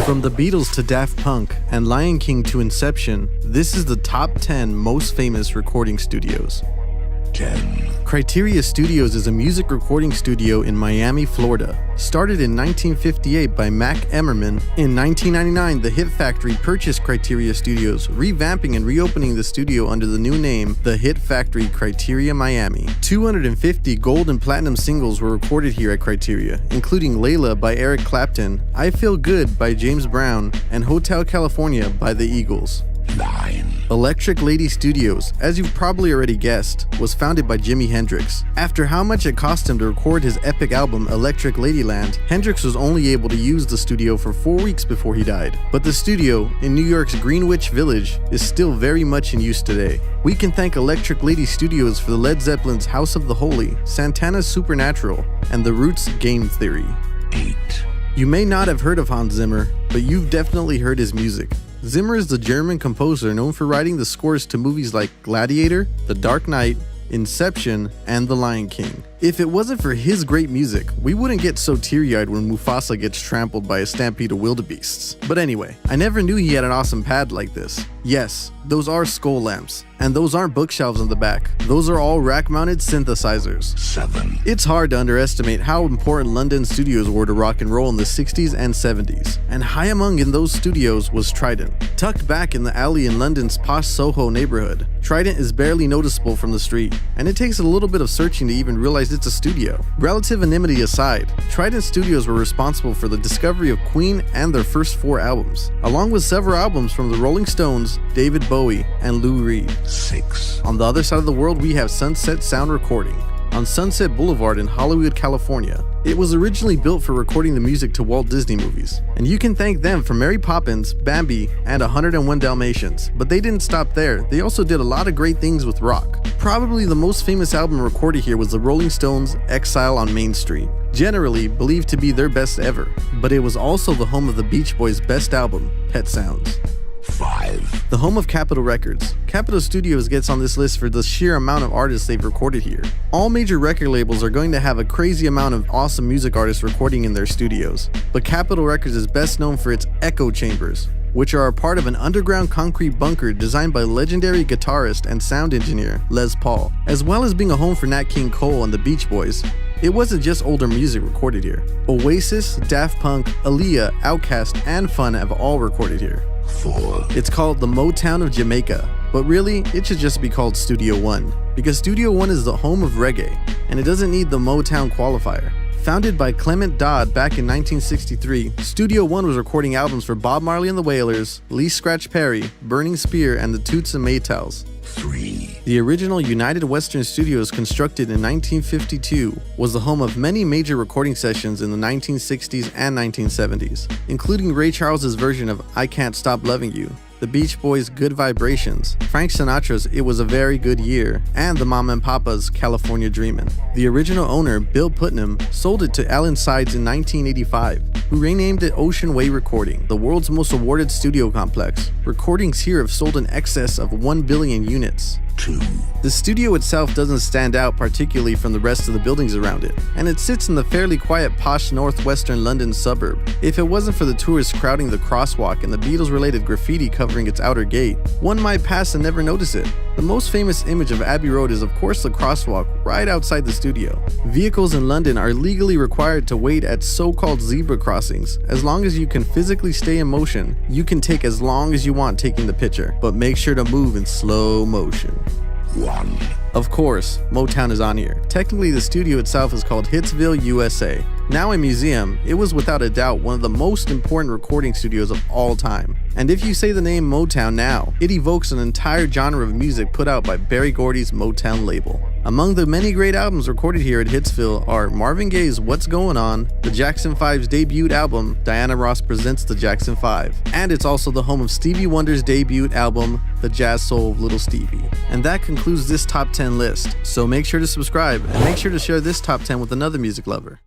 From the Beatles to Daft Punk and Lion King to Inception, this is the top 10 most famous recording studios. 10. Criteria Studios is a music recording studio in Miami, Florida. Started in 1958 by Mac Emmerman, in 1999 the Hit Factory purchased Criteria Studios, revamping and reopening the studio under the new name, The Hit Factory Criteria Miami. 250 gold and platinum singles were recorded here at Criteria, including Layla by Eric Clapton, I Feel Good by James Brown, and Hotel California by the Eagles. 9. Electric Lady Studios, as you've probably already guessed, was founded by Jimi Hendrix. After how much it cost him to record his epic album Electric Ladyland, Hendrix was only able to use the studio for 4 weeks before he died. But the studio, in New York's Greenwich Village, is still very much in use today. We can thank Electric Lady Studios for the Led Zeppelin's House of the Holy, Santana's Supernatural, and The Roots' Game Theory. 8. You may not have heard of Hans Zimmer, but you've definitely heard his music. Zimmer is the German composer known for writing the scores to movies like Gladiator, The Dark Knight, Inception, and The Lion King. If it wasn't for his great music, we wouldn't get so teary-eyed when Mufasa gets trampled by a stampede of wildebeests. But anyway, I never knew he had an awesome pad like this. Yes, those are skull lamps, and those aren't bookshelves in the back. Those are all rack-mounted synthesizers. 7. It's hard to underestimate how important London studios were to rock and roll in the 60s and 70s, and high among in those studios was Trident. Tucked back in the alley in London's posh Soho neighborhood, Trident is barely noticeable from the street, and it takes a little bit of searching to even realize it's a studio. Relative anonymity aside, Trident Studios were responsible for the discovery of Queen and their first 4 albums, along with several albums from the Rolling Stones, David Bowie, and Lou Reed. 6. On the other side of the world, we have Sunset Sound Recording. On Sunset Boulevard in Hollywood, California. It was originally built for recording the music to Walt Disney movies, and you can thank them for Mary Poppins, Bambi, and 101 Dalmatians. But they didn't stop there, they also did a lot of great things with rock. Probably the most famous album recorded here was the Rolling Stones' Exile on Main Street, generally believed to be their best ever, but it was also the home of the Beach Boys' best album, Pet Sounds. 5. The home of Capitol Records. Capitol Studios gets on this list for the sheer amount of artists they've recorded here. All major record labels are going to have a crazy amount of awesome music artists recording in their studios, but Capitol Records is best known for its echo chambers, which are a part of an underground concrete bunker designed by legendary guitarist and sound engineer Les Paul. As well as being a home for Nat King Cole and the Beach Boys, it wasn't just older music recorded here. Oasis, Daft Punk, Aaliyah, Outkast, and Fun have all recorded here. 4. It's called the Motown of Jamaica, but really, it should just be called Studio One, because Studio One is the home of reggae, and it doesn't need the Motown qualifier. Founded by Clement Dodd back in 1963, Studio One was recording albums for Bob Marley and the Wailers, Lee Scratch Perry, Burning Spear, and the Toots and Maytals. 3. The original United Western Studios, constructed in 1952, was the home of many major recording sessions in the 1960s and 1970s, including Ray Charles's version of I Can't Stop Loving You, the Beach Boys' Good Vibrations, Frank Sinatra's It Was a Very Good Year, and the Mama and Papa's California Dreamin'. The original owner, Bill Putnam, sold it to Alan Sides in 1985, who renamed it Ocean Way Recording, the world's most awarded studio complex. Recordings here have sold in excess of 1 billion units. 2. The studio itself doesn't stand out particularly from the rest of the buildings around it, and it sits in the fairly quiet posh northwestern London suburb. If it wasn't for the tourists crowding the crosswalk and the Beatles-related graffiti covering its outer gate, one might pass and never notice it. The most famous image of Abbey Road is of course the crosswalk right outside the studio. Vehicles in London are legally required to wait at so-called zebra crossings. As long as you can physically stay in motion, you can take as long as you want taking the picture, but make sure to move in slow motion. 1. Of course, Motown is on here. Technically, the studio itself is called Hitsville, USA. Now a museum, it was without a doubt one of the most important recording studios of all time. And if you say the name Motown now, it evokes an entire genre of music put out by Berry Gordy's Motown label. Among the many great albums recorded here at Hitsville are Marvin Gaye's What's Going On, the Jackson 5's debut album, Diana Ross Presents the Jackson 5, and it's also the home of Stevie Wonder's debut album, The Jazz Soul of Little Stevie. And that concludes this top 10 list, so make sure to subscribe and make sure to share this top 10 with another music lover.